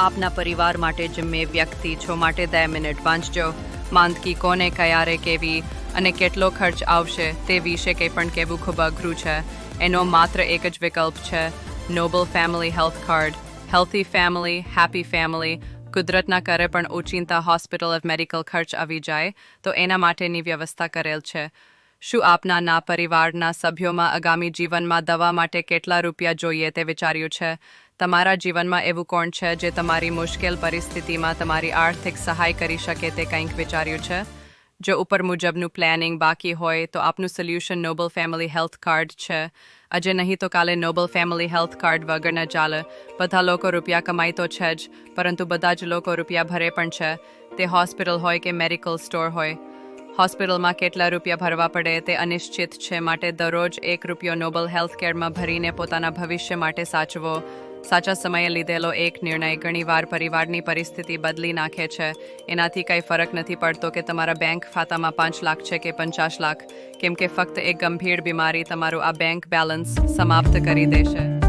આપના પરિવાર માટે જિમ્મે વ્યક્તિ છો માટે 10 મિનિટ વાંચજો માંદગી કોને ક્યારે કેવી અને કેટલો ખર્ચ આવશે તે વિશે કંઈ પણ કહેવું ખૂબ અઘરું છે એનો માત્ર એક જ વિકલ્પ છે noble family health card healthy family happy family કુદરતના કરે પણ ઓચિંતા હોસ્પિટલ ઓફ મેડિકલ ખર્ચ આવી જાય તો એના માટેની વ્યવસ્થા કરેલ છે શું આપના પરિવારના સભ્યોમાં આગામી જીવનમાં દવા માટે કેટલા રૂપિયા જોઈએ તે વિચાર્યું છે તમારા જીવનમાં એવું કોણ છે જે તમારી મુશ્કેલ પરિસ્થિતિમાં તમારી આર્થિક સહાય કરી શકે તે કંઈક વિચાર્યું છે જો ઉપર મુજબનું પ્લાનિંગ બાકી હોય તો આપનું solution Noble family health card છે આજે નહીં તો કાલે નોબલ ફેમિલી હેલ્થ કાર્ડ વગર ન ચાલે બધા લોકો રૂપિયા કમાય તો છે જ પરંતુ બધા જ લોકો રૂપિયા ભરે પણ છે તે હોસ્પિટલ હોય કે મેડિકલ સ્ટોર હોય હોસ્પિટલમાં કેટલા રૂપિયા ભરવા પડે તે અનિશ્ચિત છે માટે દરરોજ 1 રૂપિયો નોબલ હેલ્થ કેરમાં ભરીને પોતાના ભવિષ્ય માટે સાચવો સાચા સમયે લીધેલો એક નિર્ણય ઘણીવાર પરિવારની પરિસ્થિતિ બદલી નાખે છે એનાથી કંઈ ફરક નથી પડતો કે તમારા બેંક ખાતામાં 5 લાખ છે કે 50 લાખ કેમ કે ફક્ત એક ગંભીર બીમારી તમારું આ બેંક બેલેન્સ સમાપ્ત કરી દેશે